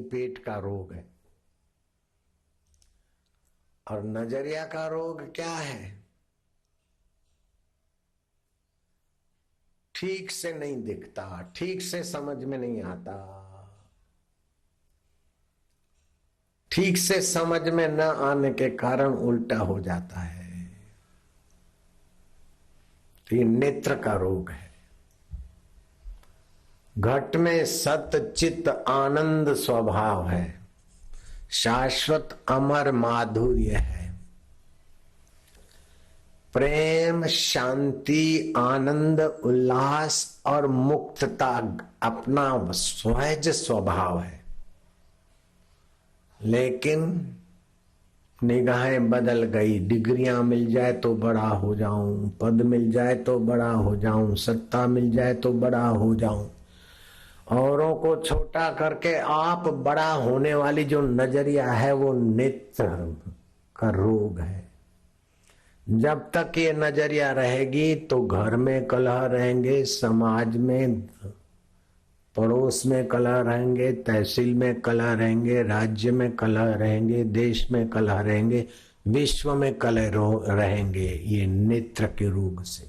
पेट का रोग है। और नजरिया का रोग क्या है? ठीक से नहीं दिखता, ठीक से समझ में नहीं आता, ठीक से समझ में न आने के कारण उल्टा हो जाता है। तो ये नेत्र का रोग है। घट में सत चित आनंद स्वभाव है, शाश्वत अमर माधुर्य है। प्रेम, शांति, आनंद, उल्लास और मुक्तता अपना सहज स्वभाव है। लेकिन निगाहें बदल गई। डिग्रियां मिल जाए तो बड़ा हो जाऊं, पद मिल जाए तो बड़ा हो जाऊं, सत्ता मिल जाए तो बड़ा हो जाऊं, औरों को छोटा करके आप बड़ा होने वाली जो नजरिया है वो नेत्र का रोग है। जब तक ये नजरिया रहेगी तो घर में कलह रहेंगे, समाज में, पड़ोस में कलह रहेंगे, तहसील में कलह रहेंगे, राज्य में कलह रहेंगे, देश में कलह रहेंगे, विश्व में कलह रहेंगे। ये नेत्र के रोग से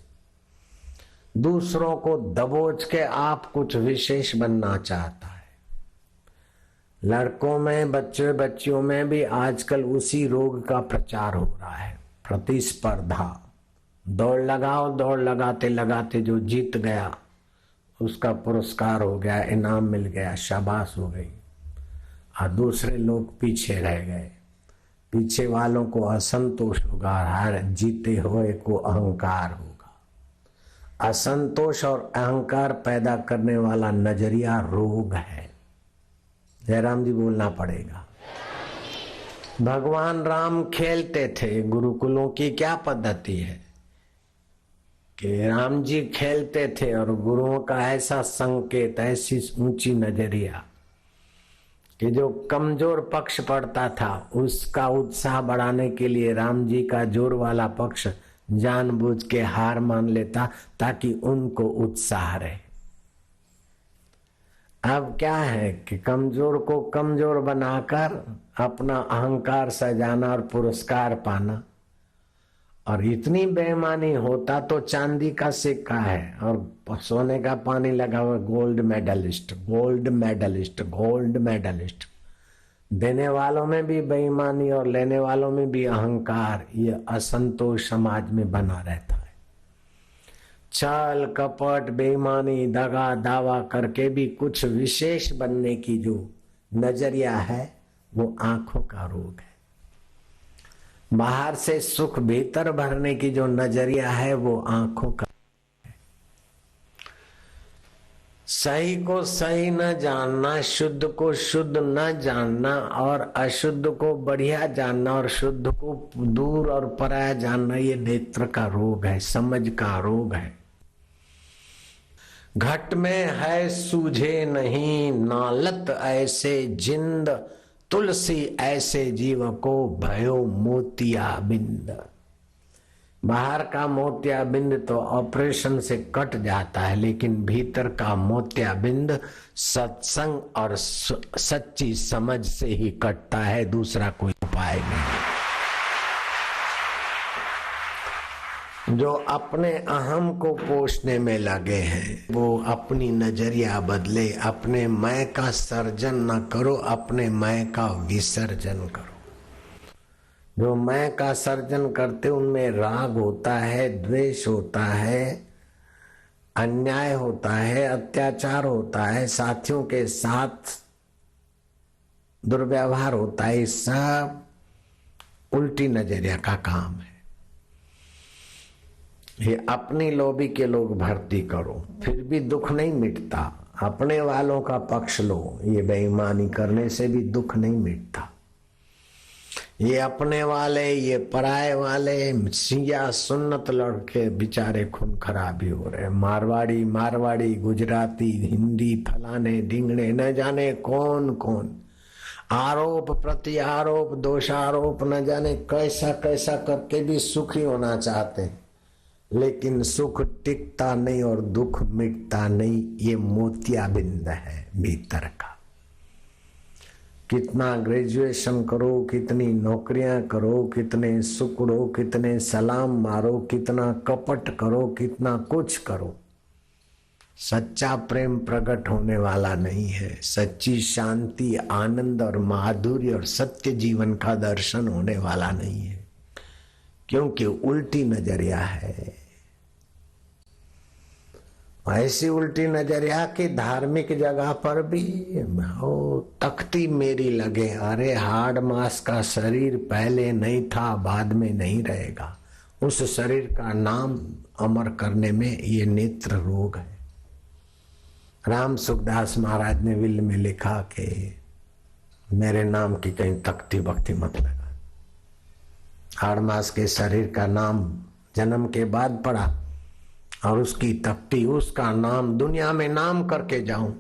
दूसरों को दबोच के आप कुछ विशेष बनना चाहता है। लड़कों में, बच्चे बच्चियों में भी आजकल उसी रोग का प्रचार हो रहा है। प्रतिस्पर्धा, दौड़ लगाओ, दौड़ लगाते लगाते जो जीत गया उसका पुरस्कार हो गया, इनाम मिल गया, शाबाश हो गई, और दूसरे लोग पीछे रह गए। पीछे वालों को असंतोष होगा, हर जीते हुए को अहंकार होगा। असंतोष और अहंकार पैदा करने वाला नजरिया रोग है। जयराम जी बोलना पड़ेगा। भगवान राम खेलते थे। गुरुकुलों की क्या पद्धति है कि राम जी खेलते थे और गुरुओं का ऐसा संकेत, ऐसी ऊंची नजरिया कि जो कमजोर पक्ष पड़ता था उसका उत्साह बढ़ाने के लिए राम जी का जोर वाला पक्ष जानबूझ के हार मान लेता ताकि उनको उत्साह रहे। अब क्या है कि कमजोर को कमजोर बनाकर अपना अहंकार सजाना और पुरस्कार पाना। और इतनी बेईमानी होता तो चांदी का सिक्का है और सोने का पानी लगा हुआ gold medalist, gold medalist, gold medalist. देने वालों में भी बेईमानी और लेने वालों में भी अहंकार, ये असंतोष समाज में बना रहता है। छल कपट, बेईमानी, दगा दावा करके भी कुछ विशेष बनने की जो नजरिया है वो आंखों का रोग है। बाहर से सुख भीतर भरने की जो नजरिया है वो आंखों का। सही को सही न जानना, शुद्ध को शुद्ध न जानना और अशुद्ध को बढ़िया जानना और शुद्ध को दूर और पराया जानना, ये नेत्र का रोग है, समझ का रोग है। घट में है सूझे नहीं, नालत ऐसे जिंद, तुलसी ऐसे जीव को भयो मोतिया बिंद। बाहर का मोतिया बिंद तो ऑपरेशन से कट जाता है, लेकिन भीतर का मोतिया बिंद सत्संग और सच्ची समझ से ही कटता है, दूसरा कोई उपाय नहीं। जो अपने अहम को पोषने में लगे हैं वो अपनी नजरिया बदले। अपने मैं का सर्जन न करो, अपने मैं का विसर्जन करो। जो मैं का सर्जन करते उनमें राग होता है, द्वेष होता है, अन्याय होता है, अत्याचार होता है, साथियों के साथ दुर्व्यवहार होता है। सब उल्टी नजरिया का काम है। ये अपनी लॉबी के लोग भर्ती करो, फिर भी दुख नहीं मिटता। अपने वालों का पक्ष लो, ये बेईमानी करने से भी दुख नहीं मिटता। ये अपने वाले, ये पराये वाले, सिया सुन्नत लड़के बेचारे खून खराबी हो रहे। मारवाड़ी, गुजराती, हिंदी, फलाने ढिंगड़े, न जाने कौन कौन, आरोप प्रति आरोप, दोषारोप, न जाने कैसा कैसा करके भी सुखी होना चाहते हैं, लेकिन सुख टिकता नहीं और दुख मिटता नहीं। ये मोतियाबिंद है भीतर का। कितना ग्रेजुएशन करो, कितनी नौकरियां करो, कितने सुकड़ो, कितने सलाम मारो, कितना कपट करो, कितना कुछ करो, सच्चा प्रेम प्रकट होने वाला नहीं है। सच्ची शांति, आनंद और माधुर्य और सत्य जीवन का दर्शन होने वाला नहीं है, क्योंकि उल्टी नजरिया है। ऐसी उल्टी नजरिया की धार्मिक जगह पर भी हो तख्ती मेरी लगे। अरे हाड़ मास का शरीर पहले नहीं था, बाद में नहीं रहेगा। उस शरीर का नाम अमर करने में ये नेत्र रोग है। राम सुखदास महाराज ने विल में लिखा कि मेरे नाम की कहीं तख्ती बख्ती मत लगा। हाड़ मास के शरीर का नाम जन्म के बाद पड़ा और उसकी तख्ती, उसका नाम दुनिया में नाम करके जाऊं।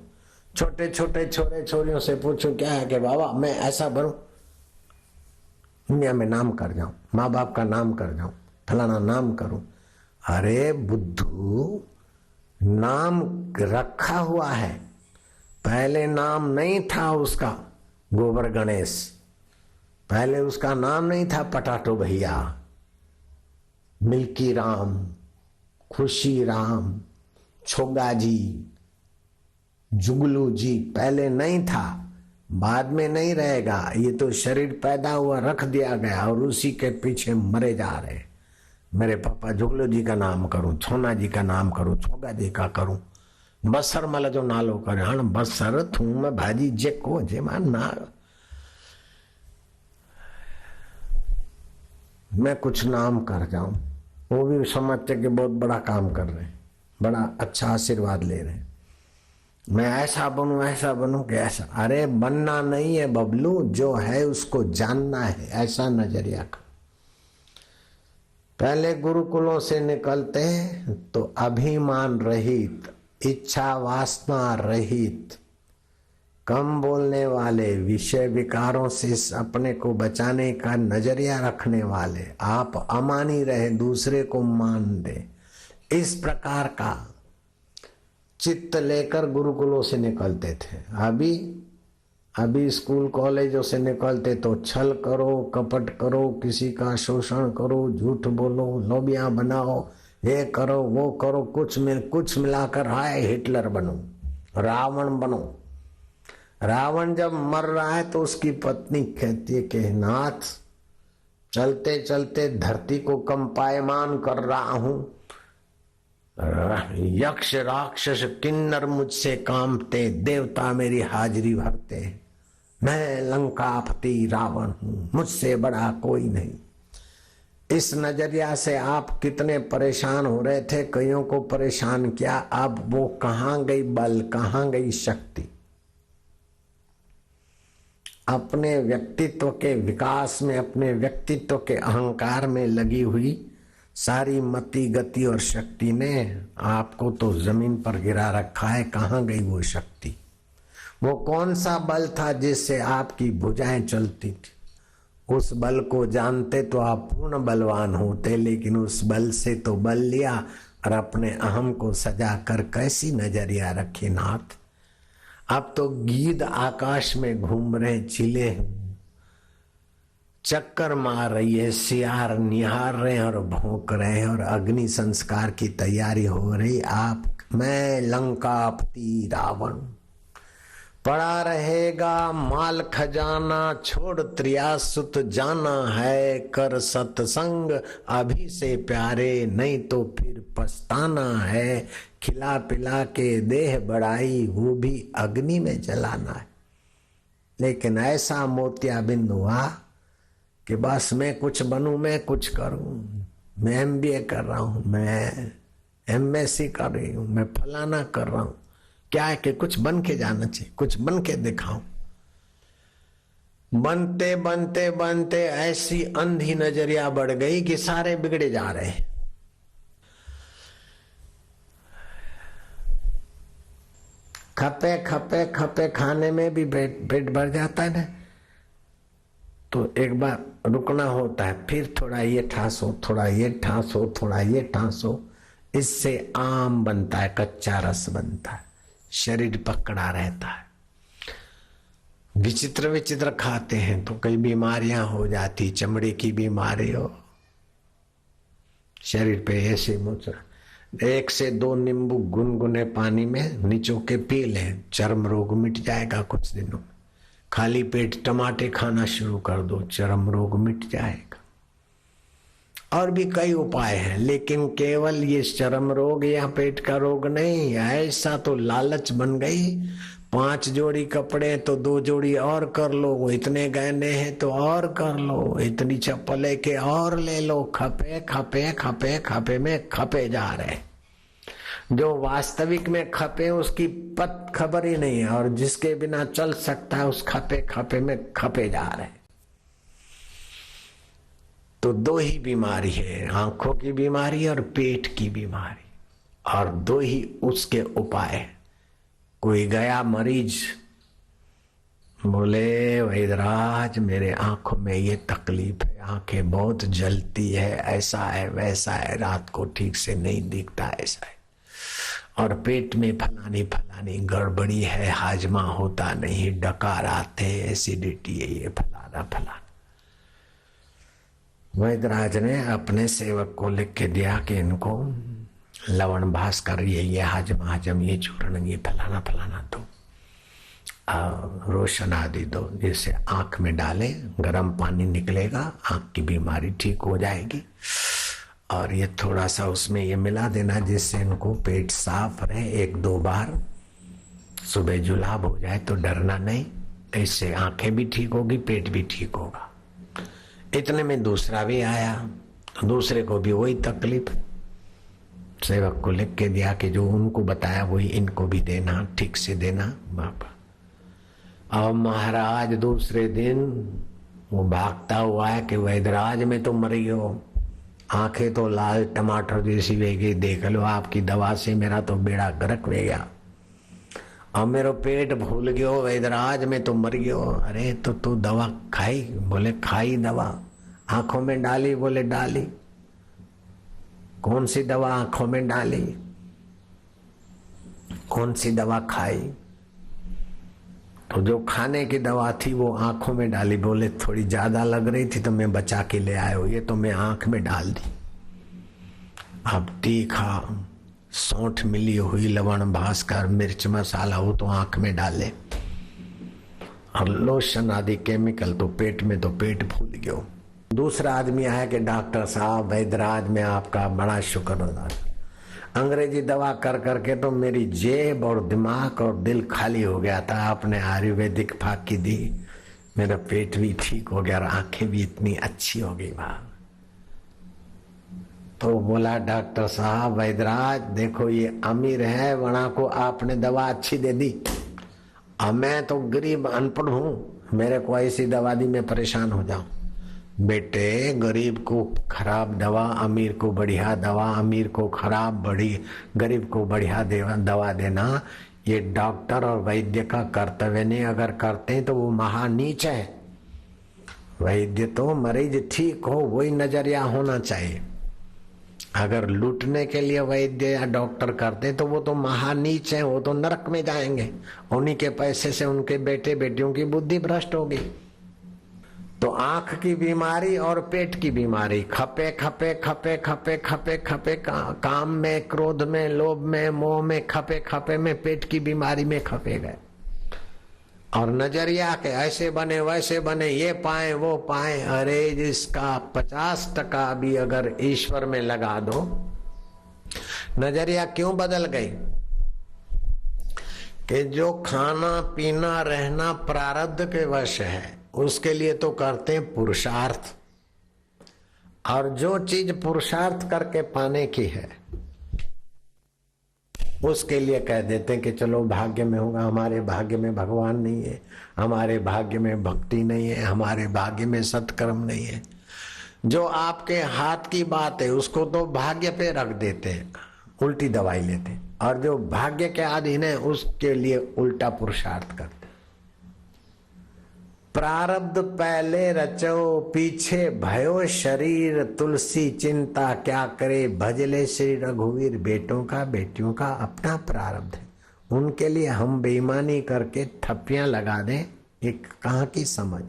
छोटे छोटे छोरे छोरियों से पूछूं क्या है कि बाबा मैं ऐसा बनूं, दुनिया में नाम कर जाऊं, माँ बाप का नाम कर जाऊं, फलाना नाम करूं। अरे बुद्धू, नाम रखा हुआ है, पहले नाम नहीं था उसका गोबर गणेश, पहले उसका नाम नहीं था पटाटो भैया, मिल्की राम, खुशी राम, छोगा जी, जुगलू जी, पहले नहीं था, बाद में नहीं रहेगा। ये तो शरीर पैदा हुआ, रख दिया गया और उसी के पीछे मरे जा रहे। मेरे पापा जुगलू जी का नाम करूं, छोना जी का नाम करूं, छोगा जी का करूं, बसर मल जो नालो करे, हाँ बसर थूम भाजी जेको जे मान ना। मैं कुछ नाम कर जाऊं, वो भी समझते कि बहुत बड़ा काम कर रहे हैं, बड़ा अच्छा आशीर्वाद ले रहे हैं। मैं ऐसा बनूं कि ऐसा। अरे बनना नहीं है बबलू, जो है उसको जानना है, ऐसा नजरिया का। पहले गुरुकुलों से निकलते तो अभिमान रहित, इच्छा वासना रहित, कम बोलने वाले, विषय विकारों से अपने को बचाने का नजरिया रखने वाले, आप अमानी रहे दूसरे को मान दे, इस प्रकार का चित्त लेकर गुरुकुलों से निकलते थे। अभी स्कूल कॉलेजों से निकलते तो छल करो, कपट करो, किसी का शोषण करो, झूठ बोलो, लोबियां बनाओ, ये करो वो करो, कुछ मिलाकर हाय हिटलर बनो, रावण बनो। रावण जब मर रहा है तो उसकी पत्नी कहती है कि नाथ, चलते चलते धरती को कंपायमान कर रहा हूं, यक्ष राक्षस किन्नर मुझसे कांपते, देवता मेरी हाजिरी भरते, मैं लंकापति रावण हूं, मुझसे बड़ा कोई नहीं। इस नजरिया से आप कितने परेशान हो रहे थे, कईयों को परेशान किया। अब वो कहां गई बल, कहां गई शक्ति? अपने व्यक्तित्व के विकास में, अपने व्यक्तित्व के अहंकार में लगी हुई सारी मति, गति और शक्ति ने आपको तो जमीन पर गिरा रखा है। कहां गई वो शक्ति? वो कौन सा बल था जिससे आपकी भुजाएं चलती थी? उस बल को जानते तो आप पूर्ण बलवान होते, लेकिन उस बल से तो बल लिया और अपने अहम को सजा कर कैसी नजरिया रखे नाथ। अब तो गीद आकाश में घूम रहे, चिले चक्कर मार रही है, सियार निहार रहे हैं और भौंक रहे हैं और अग्नि संस्कार की तैयारी हो रही। मैं लंकापति रावण, पड़ा रहेगा माल खजाना, छोड़ त्रियासुत जाना है, कर सत्संग अभी से प्यारे, नहीं तो फिर पछताना है, खिला पिला के देह बढ़ाई, वो भी अग्नि में जलाना है। लेकिन ऐसा मोतियाबिंद हुआ कि बस मैं कुछ बनूं, मैं कुछ करूं, मैं MBA कर रहा हूं, मैं MSc कर रही हूं, मैं फलाना कर रहा हूं। क्या है कि कुछ बन के जाना चाहिए, कुछ बन के दिखाऊं। बनते बनते बनते ऐसी अंधी नजरिया बढ़ गई कि सारे बिगड़े जा रहे हैं। खपे खपे खपे खाने में भी पेट भर जाता है ना, तो एक बार रुकना होता है, फिर थोड़ा ये ठासो, थोड़ा ये ठासो, थोड़ा ये ठासो। इससे आम बनता है, कच्चा रस बनता है, शरीर पकड़ा रहता है। विचित्र विचित्र खाते हैं तो कई बीमारियां हो जाती, चमड़ी की बीमारी हो, शरीर पे ऐसे मुचरा। 1 से 2 नींबू गुनगुने पानी में निचो के पी लें, चर्म रोग मिट जाएगा कुछ दिनों में। खाली पेट टमाटे खाना शुरू कर दो, चर्म रोग मिट जाएगा। और भी कई उपाय हैं, लेकिन केवल ये चर्म रोग या पेट का रोग नहीं, ऐसा तो लालच बन गई। 5 जोड़ी कपड़े तो 2 जोड़ी और कर लो, इतने गहने हैं तो और कर लो, इतनी चप्पलें के और ले लो। खपे खपे खपे खपे में खपे जा रहे। जो वास्तविक में खपे उसकी पत खबर ही नहीं है, और जिसके बिना चल सकता है उस खपे खपे में खपे जा रहे। तो 2 ही बीमारी है, आंखों की बीमारी और पेट की बीमारी, और 2 ही उसके उपाय है। कोई गया मरीज, बोले वैद्यराज मेरे आंखों में ये तकलीफ है, आंखें बहुत जलती है, ऐसा है वैसा है, रात को ठीक से नहीं दिखता, ऐसा है, और पेट में फलानी फलानी गड़बड़ी है, हाजमा होता नहीं, डकार आते, एसिडिटी है, ये फलाना फलाना। वैद्यराज ने अपने सेवक को लिख के दिया कि इनको लवण भास्कर, ये हजम, ये चूर्ण, ये फलाना फलाना दो, रोशन आदि दो, जिसे आंख में डालें, गर्म पानी निकलेगा, आंख की बीमारी ठीक हो जाएगी। और ये थोड़ा सा उसमें ये मिला देना, जिससे इनको पेट साफ रहे। 1-2 बार सुबह जुलाब हो जाए तो डरना नहीं, इससे आंखें भी ठीक होगी, पेट भी ठीक होगा। इतने में दूसरा भी आया, तो दूसरे को भी वही तकलीफ। सेवक को लिख के दिया कि जो उनको बताया वही इनको भी देना, ठीक से देना बाबा। अब महाराज दूसरे दिन वो भागता हुआ है कि वैद्यराज में तो मरी हो, आंखें तो लाल टमाटर जैसी वे गई, देख लो आपकी दवा से मेरा तो बेड़ा गर्क वे गया, और मेरा पेट भूल गयो, वैद्यराज में तो मर गयो। अरे तो तू दवा खाई? बोले खाई दवा। आंखों में डाली? बोले डाली। कौन सी दवा आंखों में डाली? कौन सी दवा खाई? तो जो खाने की दवा थी वो आंखों में डाली। बोले थोड़ी ज्यादा लग रही थी तो मैं बचा के ले आया हूं, ये तो मैं आंख में डाल दी। अब तीखा सौंठ मिली हुई, लवण भास्कर, मिर्च मसाला, वो तो आंख में डाले, और लोशन आदि केमिकल तो पेट में, तो पेट फूल गयो। दूसरा आदमी आया कि डॉक्टर साहब वैद्यराज में आपका बड़ा शुक्रगुजार, अंग्रेजी दवा कर करके तो मेरी जेब और दिमाग और दिल खाली हो गया था, आपने आयुर्वेदिक फाकी दी, मेरा पेट भी ठीक हो गया और आंखें भी इतनी अच्छी हो गई। वहां तो बोला डॉक्टर साहब वैद्यराज देखो ये अमीर है, वना को आपने दवा अच्छी दे दी, अब मैं तो गरीब अनपढ़ हूं, मेरे को ऐसी दवा दी मैं परेशान हो जाऊं। बेटे गरीब को खराब दवा, अमीर को बढ़िया दवा, अमीर को खराब बड़ी, गरीब को बढ़िया दवा देना ये डॉक्टर और वैद्य का कर्तव्य नहीं। अगर करते हैं तो वो महानीच है। वैद्य तो मरीज ठीक हो वही नजरिया होना चाहिए। अगर लूटने के लिए वैद्य या डॉक्टर करते तो वो तो महानीच है, वो तो नरक में जाएंगे। उन्हीं के पैसे से उनके बेटे बेटियों की बुद्धि भ्रष्ट होगी। तो आंख की बीमारी और पेट की बीमारी, खपे खपे खपे खपे खपे खपे काम में, क्रोध में, लोभ में, मोह में, खपे खपे में, पेट की बीमारी में खपे गए। और नजरिया के ऐसे बने वैसे बने, ये पाए वो पाए। अरे जिसका 50% भी अगर ईश्वर में लगा दो, नजरिया क्यों बदल गई? कि जो खाना पीना रहना प्रारब्ध के वश है उसके लिए तो करते हैं पुरुषार्थ, और जो चीज पुरुषार्थ करके पाने की है उसके लिए कह देते हैं कि चलो भाग्य में होगा। हमारे भाग्य में भगवान नहीं है, हमारे भाग्य में भक्ति नहीं है, हमारे भाग्य में सत्कर्म नहीं है। जो आपके हाथ की बात है उसको तो भाग्य पे रख देते हैं, उल्टी दवाई लेते हैं, और जो भाग्य के अधीन है उसके लिए उल्टा पुरुषार्थ करते। प्रारब्ध पहले रचो पीछे भयो शरीर, तुलसी चिंता क्या करे, भजले श्री रघुवीर। बेटों का बेटियों का अपना प्रारब्ध है, उनके लिए हम बेईमानी करके थप्पियां लगा दें एक कहाँ की समझ।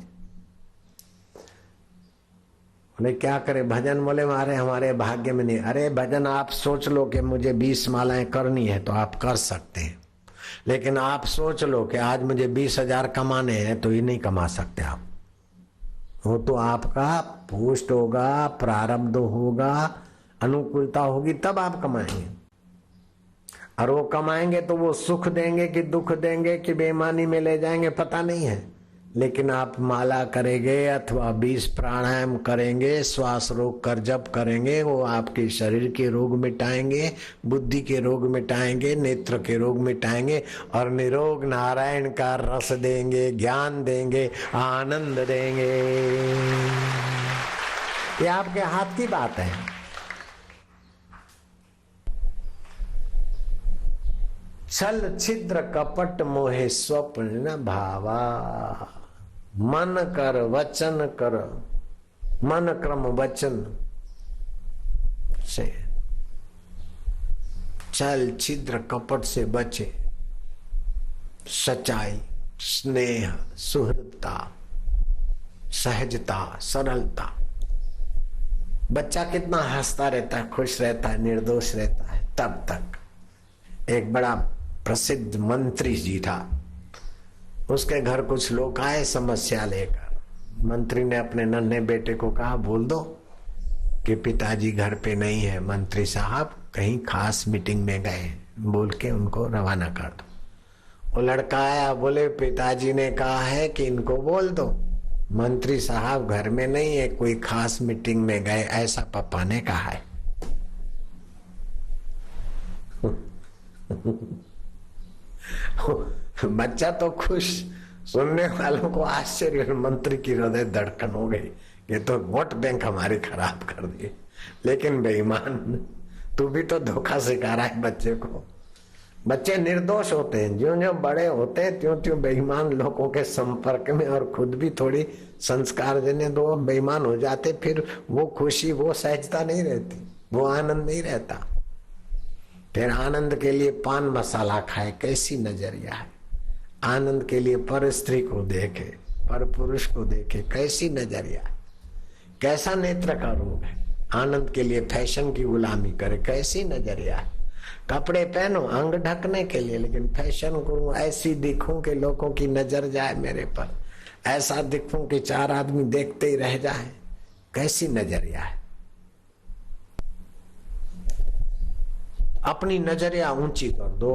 बोले क्या करे भजन, बोले मारे हमारे भाग्य में नहीं। अरे भजन आप सोच लो कि मुझे 20 मालाएं करनी है तो आप कर सकते हैं, लेकिन आप सोच लो कि आज मुझे 20,000 कमाने हैं तो ये नहीं कमा सकते आप। वो तो आपका पुष्ट होगा, प्रारब्ध होगा, अनुकूलता होगी तब आप कमाएंगे। और वो कमाएंगे तो वो सुख देंगे कि दुख देंगे कि बेईमानी में ले जाएंगे पता नहीं है, लेकिन आप माला करेंगे अथवा 20 प्राणायाम करेंगे, श्वास रोक कर जप करेंगे, वो आपके शरीर के रोग मिटाएंगे, बुद्धि के रोग मिटाएंगे, नेत्र के रोग मिटाएंगे और निरोग नारायण का रस देंगे, ज्ञान देंगे, आनंद देंगे। ये आपके हाथ की बात है। छल छिद्र कपट मोहे स्वप्न न भावा, मन कर वचन कर, मन क्रम वचन से छल छिद्र कपट से बचे, सच्चाई, स्नेह, सुहृदता, सहजता, सरलता। बच्चा कितना हंसता रहता है, खुश रहता है, निर्दोष रहता है तब तक। एक बड़ा प्रसिद्ध मंत्री जी था, उसके घर कुछ लोग आए समस्या लेकर। मंत्री ने अपने नन्हे बेटे को कहा बोल दो कि पिताजी घर पे नहीं है, मंत्री साहब कहीं खास मीटिंग में गए, बोल के उनको रवाना कर दो। वो लड़का आया, बोले पिताजी ने कहा है कि इनको बोल दो मंत्री साहब घर में नहीं है, कोई खास मीटिंग में गए, ऐसा पापा ने कहा है। बच्चा तो खुश, सुनने वालों को आश्चर्य, मंत्री की हृदय धड़कन हो गई, ये तो वोट बैंक हमारी खराब कर दी। लेकिन बेईमान, तू भी तो धोखा सिखा रहा है बच्चे को। बच्चे निर्दोष होते हैं, ज्यों ज्यों बड़े होते हैं त्यों त्यों बेईमान लोगों के संपर्क में, और खुद भी थोड़ी संस्कार देने दो, बेईमान हो जाते, फिर वो खुशी, वो सहजता नहीं रहती, वो आनंद नहीं रहता। फिर आनंद के लिए पान मसाला खाए, कैसी नजरिया है। आनंद के लिए पर स्त्री को देखे, पर पुरुष को देखे, कैसी नजरिया है। कैसा नेत्र का रोग है। आनंद के लिए फैशन की गुलामी करे, कैसी नजरिया है। कपड़े पहनो अंग ढकने के लिए, लेकिन फैशन करूं, ऐसी दिखूं कि लोगों की नजर जाए मेरे पर, ऐसा दिखूं कि 4 आदमी देखते ही रह जाए, कैसी नजरिया है। अपनी नजरिया ऊंची कर दो।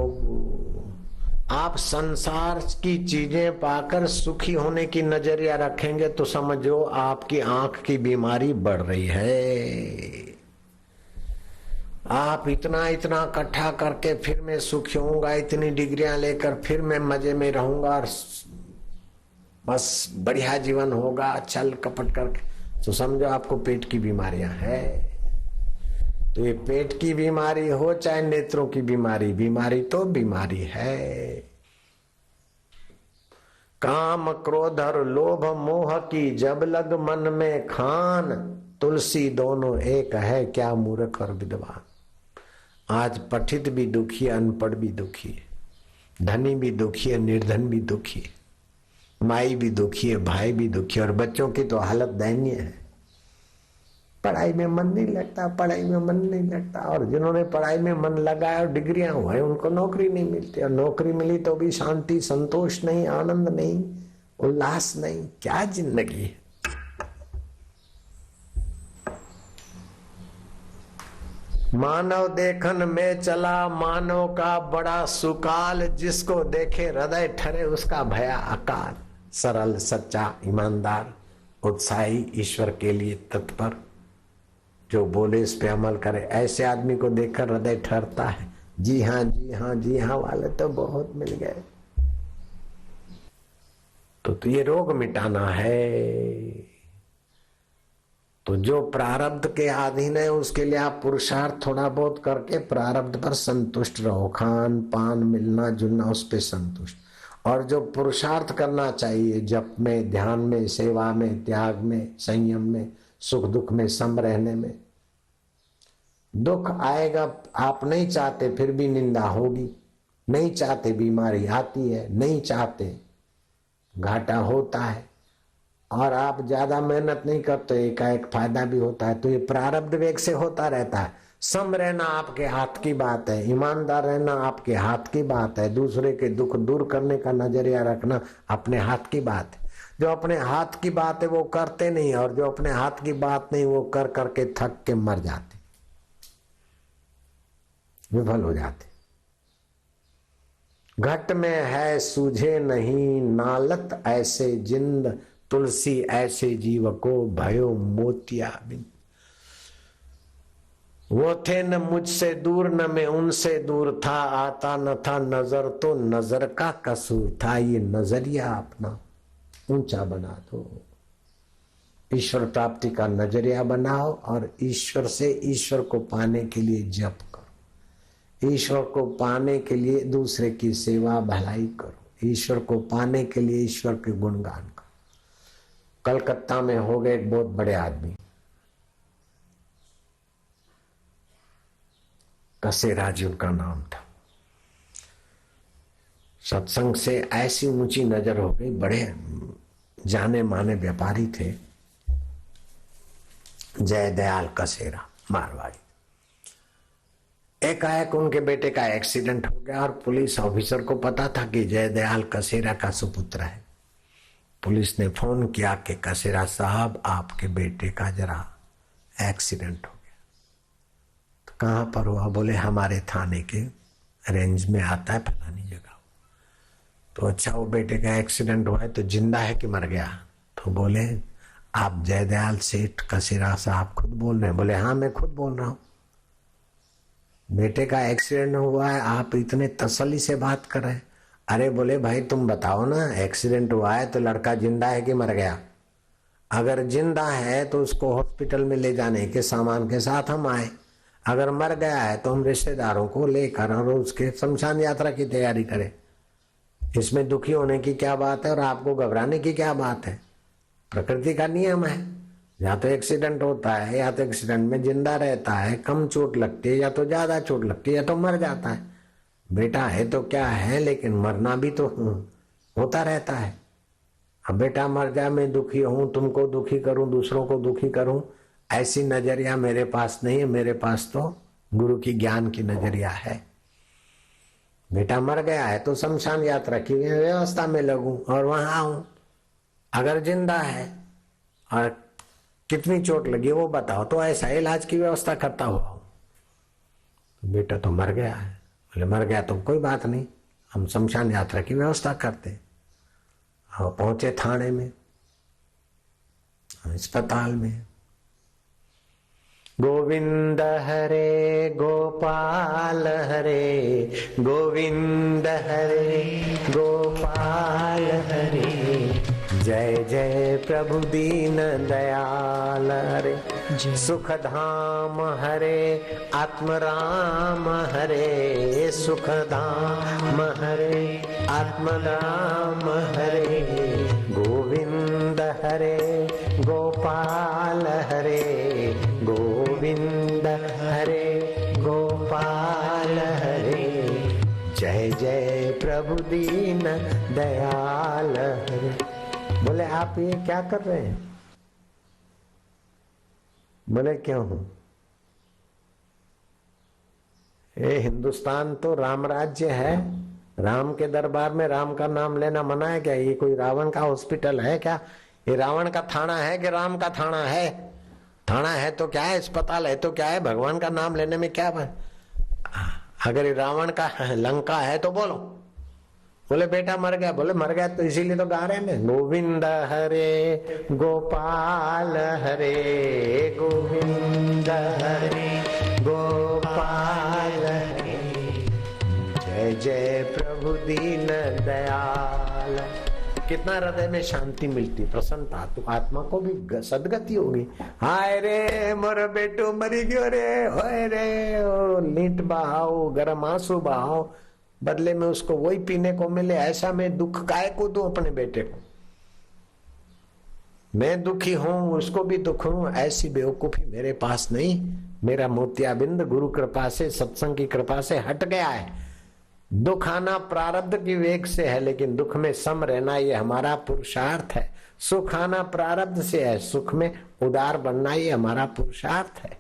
आप संसार की चीजें पाकर सुखी होने की नजरिया रखेंगे तो समझो आपकी आंख की बीमारी बढ़ रही है। आप इतना इतना इकट्ठा करके फिर मैं सुखी होऊंगा, इतनी डिग्रियां लेकर फिर मैं मजे में रहूंगा और बस बढ़िया जीवन होगा, छल कपट करके, तो समझो आपको पेट की बीमारियां है। तो ये पेट की बीमारी हो चाहे नेत्रों की बीमारी, बीमारी तो बीमारी है। काम क्रोध और लोभ मोह की जब लग मन में खान, तुलसी दोनों एक है क्या मूर्ख और विद्वान। आज पठित भी दुखी है, अनपढ़ भी दुखी है, धनी भी दुखी है, निर्धन भी दुखी है, माई भी दुखी है, भाई भी दुखी है, और बच्चों की तो हालत दयनीय है। पढ़ाई में मन नहीं लगता, पढ़ाई में मन नहीं लगता, और जिन्होंने पढ़ाई में मन लगाया और डिग्रियां हुए उनको नौकरी नहीं मिलती, और नौकरी मिली तो भी शांति, संतोष नहीं, आनंद नहीं, उल्लास नहीं। क्या जिंदगी है। मानव देखन में चला मानव का बड़ा सुकाल, जिसको देखे हृदय ठरे उसका भया अकाल। सरल, सच्चा, ईमानदार, उत्साही, ईश्वर के लिए तत्पर, जो बोले इस पे अमल करे, ऐसे आदमी को देखकर हृदय ठहरता है। जी हाँ जी हाँ जी हाँ वाले तो बहुत मिल गए। तो ये रोग मिटाना है। तो जो प्रारब्ध के अधीन है उसके लिए आप पुरुषार्थ थोड़ा बहुत करके प्रारब्ध पर संतुष्ट रहो, खान पान मिलना जुलना उस पे संतुष्ट। और जो पुरुषार्थ करना चाहिए जप में, ध्यान में, सेवा में, त्याग में, संयम में, सुख दुख में सम रहने में। दुख आएगा, आप नहीं चाहते फिर भी निंदा होगी, नहीं चाहते बीमारी आती है, नहीं चाहते घाटा होता है, और आप ज्यादा मेहनत नहीं करते एकाएक फायदा भी होता है। तो ये प्रारब्ध वेग से होता रहता है। सम रहना आपके हाथ की बात है, ईमानदार रहना आपके हाथ की बात है, दूसरे के दुख दूर करने का नजरिया रखना अपने हाथ की बात है। जो अपने हाथ की बात है वो करते नहीं, और जो अपने हाथ की बात नहीं वो कर करके थक के मर जाते, विफल हो जाते। घट में है सूझे नहीं नालत ऐसे जिंद, तुलसी ऐसे जीव को भयो मोतिया बिन। वो थे न मुझसे दूर न मैं उनसे दूर था, आता न था नजर तो नजर का कसूर था। ये नजरिया अपना ऊंचा बना दो, ईश्वर प्राप्ति का नजरिया बनाओ, और ईश्वर से ईश्वर को पाने के लिए जप करो, ईश्वर को पाने के लिए दूसरे की सेवा भलाई करो, ईश्वर को पाने के लिए ईश्वर के गुणगान करो। कलकत्ता में हो गए एक बहुत बड़े आदमी, कसेरा जी उनका नाम था। सत्संग से ऐसी ऊंची नजर हो गई, बड़े जाने माने व्यापारी थे, जय दयाल कसेरा मारवाड़ी। एकाएक उनके बेटे का एक्सीडेंट हो गया, और पुलिस ऑफिसर को पता था कि जय दयाल कसेरा का सुपुत्र है। पुलिस ने फोन किया कि कसेरा साहब आपके बेटे का जरा एक्सीडेंट हो गया। तो कहाँ पर हुआ? बोले हमारे थाने के रेंज में आता है, फलानी जगह। तो अच्छा, वो बेटे का एक्सीडेंट हुआ है तो जिंदा है कि मर गया? तो बोले आप जयदयाल सेठ कसेरा साहब खुद बोल रहे हैं? बोले हाँ मैं खुद बोल रहा हूँ। बेटे का एक्सीडेंट हुआ है, आप इतने तसल्ली से बात कर रहे हैं। अरे बोले भाई तुम बताओ ना, एक्सीडेंट हुआ है तो लड़का जिंदा है कि मर गया? अगर जिंदा है तो उसको हॉस्पिटल में ले जाने के सामान के साथ हम आए, अगर मर गया है तो हम रिश्तेदारों को लेकर और उसके शमशान यात्रा की तैयारी करें। इसमें दुखी होने की क्या बात है और आपको घबराने की क्या बात है? प्रकृति का नियम है, या तो एक्सीडेंट होता है या तो एक्सीडेंट में जिंदा रहता है, कम चोट लगती है या तो ज्यादा चोट लगती है या तो मर जाता है। बेटा है तो क्या है, लेकिन मरना भी तो होता रहता है। अब बेटा मर जाए, मैं दुखी हूं, तुमको दुखी करूं, दूसरों को दुखी करूं, ऐसी नजरिया मेरे पास नहीं है। मेरे पास तो गुरु की ज्ञान की नजरिया है। बेटा मर गया है तो शमशान यात्रा की व्यवस्था में लगूं और वहां आऊं। अगर जिंदा है और कितनी चोट लगी वो बताओ, तो ऐसा इलाज की व्यवस्था करता हुआ हूं। तो बेटा तो मर गया है। बोले मर गया तो कोई बात नहीं, हम शमशान यात्रा की व्यवस्था करते। और पहुंचे थाने में, अस्पताल में। गोविंद हरे गोपाल हरे, गोविंद हरे गोपाल हरे, जय जय प्रभु दीन दयाल हरे। सुख धाम हरे आत्मराम हरे, सुख धाम हरे आत्मराम हरे। गोविंद हरे गोपाल हरे, गोविंद हरे गोपाल हरे, जय जय प्रभु दीन दयाल हरे। बोले आप ये क्या कर रहे हैं? बोले क्यों हूं? ये हिंदुस्तान तो राम राज्य है, राम के दरबार में राम का नाम लेना मना है क्या? ये कोई रावण का हॉस्पिटल है क्या? ये रावण का थाना है कि राम का थाना है? थाना है तो क्या है, अस्पताल है तो क्या है, भगवान का नाम लेने में क्या है? अगर रावण का लंका है तो बोलो। बोले बेटा मर गया। बोले मर गया तो इसीलिए तो गा रहे हैं। गोविंद हरे गोपाल हरे, गोविंद हरे गोपाल हरे, जय जय प्रभु दीन दयाल। कितना हृदय में शांति मिलती, प्रसन्नता, तो आत्मा को भी सदगति होगी। हाय रे मोर बेटो मरी गयो रे, होय रे, ओ लीट बहाओ, गरम आंसू बहाओ, बदले में उसको वही पीने को मिले। ऐसा मैं दुख काय को दूं अपने बेटे को? मैं दुखी हूं, उसको भी दुख हूं, ऐसी बेवकूफी मेरे पास नहीं। मेरा मोतियाबिंद गुरु कृपा से, सत्संग की कृपा से हट गया है। दुख आना प्रारब्ध की वेग से है, लेकिन दुख में सम रहना ये हमारा पुरुषार्थ है। सुख आना प्रारब्ध से है, सुख में उदार बनना ये हमारा पुरुषार्थ है।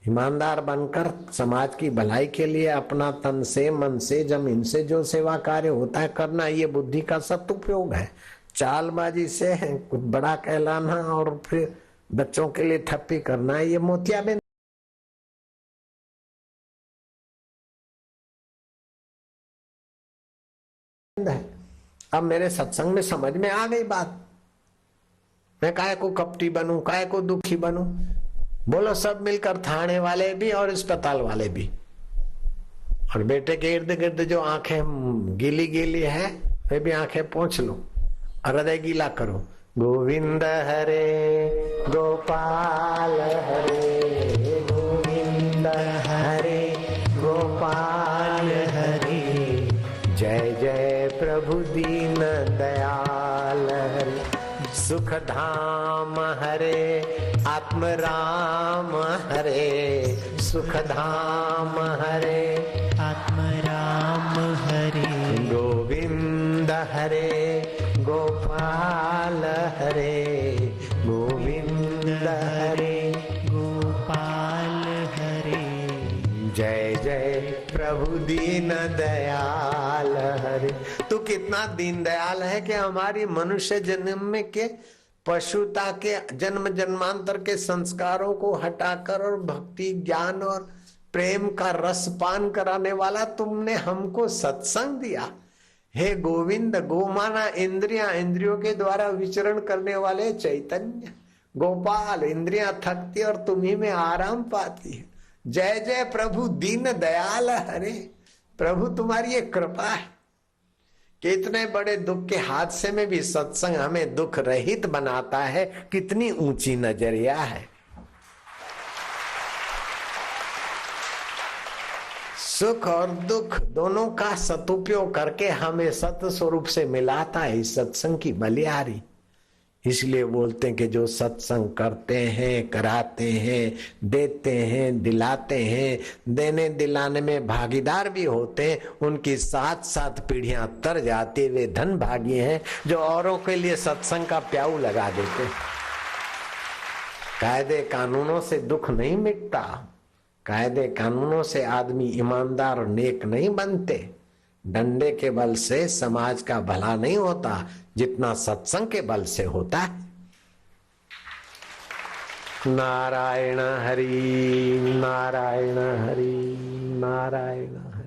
ईमानदार बनकर समाज की भलाई के लिए अपना तन से, मन से, जमीन से जो सेवा कार्य होता है करना, ये बुद्धि का सदुपयोग है। चालबाजी से कुछ बड़ा कहलाना और फिर बच्चों के लिए ठप्पी करना, ये मोतियाबिंद है। अब मेरे सत्संग में समझ में आ गई बात। मैं काहे को कपटी बनूं, काहे को दुखी बनूं? बोलो सब मिलकर, थाने वाले भी और अस्पताल वाले भी, और बेटे के इर्द गिर्द जो आंखें गीली गीली है वे भी आंखें पोंछ लो, हृदय गीला करो। गोविंद हरे गोपाल हरे, गोविंद हरे गोपाल हरे, जय जय प्रभु दीन दयाल हरे। सुख धाम हरे आत्म राम हरे, सुख धाम हरे आत्म राम हरे, गोविंद हरे गोपाल हरे, गोविंद हरे गोपाल हरे, जय जय प्रभु दीन दयाल हरे। तू कितना दीन दयाल है कि हमारी मनुष्य जन्म में के पशुता के जन्म जन्मांतर के संस्कारों को हटाकर और भक्ति ज्ञान और प्रेम का रसपान कराने वाला तुमने हमको सत्संग दिया। हे गोविंद, गो माना इंद्रियां, इंद्रियों के द्वारा विचरण करने वाले चैतन्य। गोपाल, इंद्रियां थकती और तुम्ही में आराम पाती है। जय जय प्रभु दीन दयाल हरे। प्रभु तुम्हारी ये कृपा है कि इतने बड़े दुख के हादसे में भी सत्संग हमें दुख रहित बनाता है। कितनी ऊंची नजरिया है। सुख और दुख दोनों का सदुपयोग करके हमें सत्य स्वरूप से मिलाता है इस सत्संग की बलिहारी। इसलिए बोलते हैं कि जो सत्संग करते हैं, कराते हैं, देते हैं, दिलाते हैं, देने दिलाने में भागीदार भी होते हैं, उनकी 7-7 पीढ़ियां तर जाती, वे धन भागी हैं जो औरों के लिए सत्संग का प्याऊ लगा देते। कायदे कानूनों से दुख नहीं मिटता, कायदे कानूनों से आदमी ईमानदार और नेक नहीं बनते। डंडे के बल से समाज का भला नहीं होता जितना सत्संग के बल से होता है। नारायण हरि नारायण हरि नारायण हरि।